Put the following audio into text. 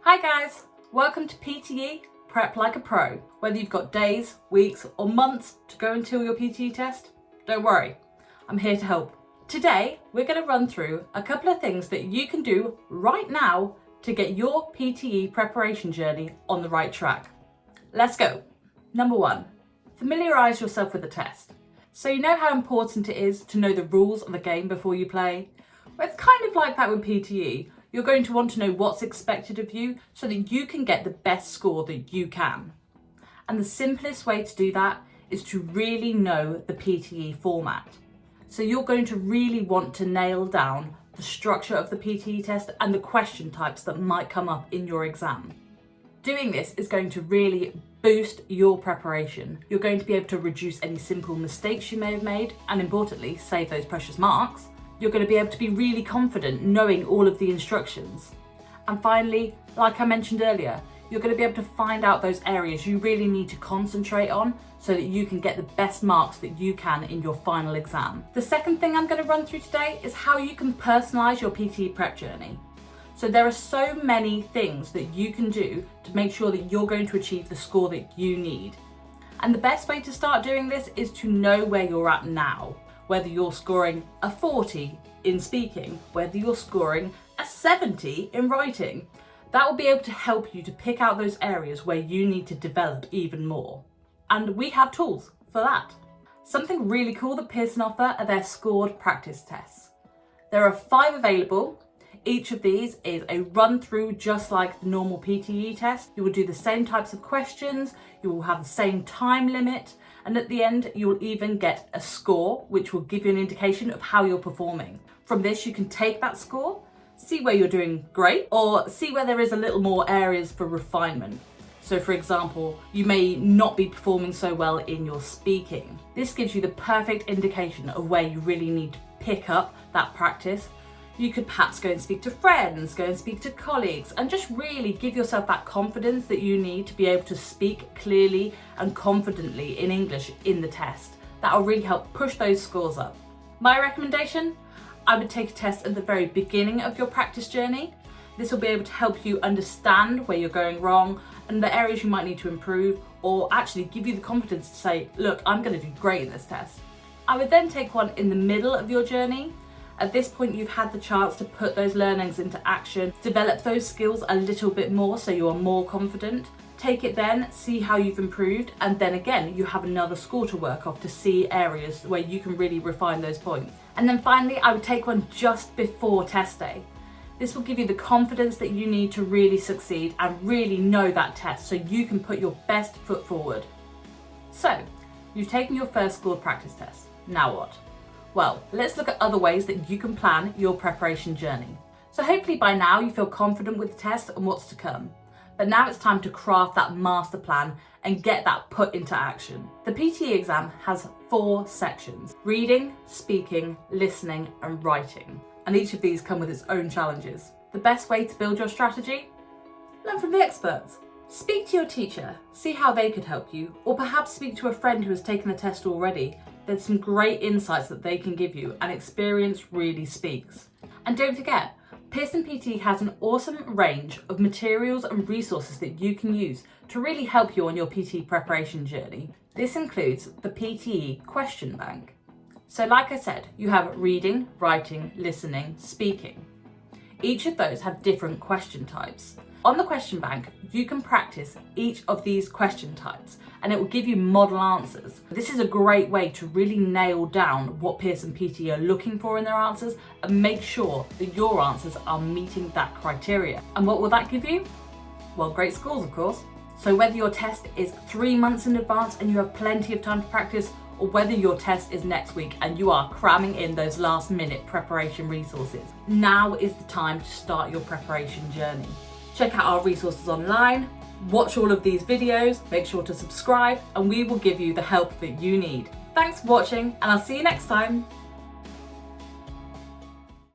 Hi guys, welcome to PTE Prep Like a Pro. Whether you've got days, weeks or months to go until your PTE test, don't worry, I'm here to help. Today we're going to run through a couple of things that you can do right now to get your PTE preparation journey on the right track. Let's go. Number 1, familiarize yourself with the test. So you know how important it is to know the rules of the game before you play? Well, it's kind of like that with PTE. You're going to want to know what's expected of you so that you can get the best score that you can. And the simplest way to do that is to really know the PTE format. So you're going to really want to nail down the structure of the PTE test and the question types that might come up in your exam. Doing this is going to really boost your preparation. You're going to be able to reduce any simple mistakes you may have made and, importantly, save those precious marks. You're going to be able to be really confident knowing all of the instructions. And finally, like I mentioned earlier, you're going to be able to find out those areas you really need to concentrate on so that you can get the best marks that you can in your final exam. The second thing I'm going to run through today is how you can personalize your PTE prep journey. So there are so many things that you can do to make sure that you're going to achieve the score that you need. And the best way to start doing this is to know where you're at now. Whether you're scoring a 40 in speaking, whether you're scoring a 70 in writing. That will be able to help you to pick out those areas where you need to develop even more. And we have tools for that. Something really cool that Pearson offer are their scored practice tests. There are 5 available. Each of these is a run through just like the normal PTE test. You will do the same types of questions, you will have the same time limit, and at the end you will even get a score which will give you an indication of how you're performing. From this you can take that score, see where you're doing great or see where there is a little more areas for refinement. So for example, you may not be performing so well in your speaking. This gives you the perfect indication of where you really need to pick up that practice. You could perhaps go and speak to friends, go and speak to colleagues, and just really give yourself that confidence that you need to be able to speak clearly and confidently in English in the test. That will really help push those scores up. My recommendation, I would take a test at the very beginning of your practice journey. This will be able to help you understand where you're going wrong and the areas you might need to improve, or actually give you the confidence to say, look, I'm going to do great in this test. I would then take one in the middle of your journey. At this point, you've had the chance to put those learnings into action, develop those skills a little bit more so you are more confident. Take it then, see how you've improved, and then again, you have another score to work off to see areas where you can really refine those points. And then finally, I would take one just before test day. This will give you the confidence that you need to really succeed and really know that test so you can put your best foot forward. So, you've taken your first scored practice test. Now what? Well, let's look at other ways that you can plan your preparation journey. So hopefully by now you feel confident with the test and what's to come. But now it's time to craft that master plan and get that put into action. The PTE exam has 4 sections: reading, speaking, listening and writing. And each of these come with its own challenges. The best way to build your strategy? Learn from the experts. Speak to your teacher, see how they could help you, or perhaps speak to a friend who has taken the test already. There's some great insights that they can give you, and experience really speaks. And don't forget, Pearson PTE has an awesome range of materials and resources that you can use to really help you on your PTE preparation journey. This includes the PTE question bank. So like I said, you have reading, writing, listening, speaking. Each of those have different question types. On the question bank, you can practice each of these question types and it will give you model answers. This is a great way to really nail down what Pearson PTE are looking for in their answers and make sure that your answers are meeting that criteria. And what will that give you? Well, great scores, of course. So whether your test is 3 months in advance and you have plenty of time to practice, or whether your test is next week and you are cramming in those last minute preparation resources, now is the time to start your preparation journey. Check out our resources online, watch all of these videos, make sure to subscribe, and we will give you the help that you need. Thanks for watching, and I'll see you next time.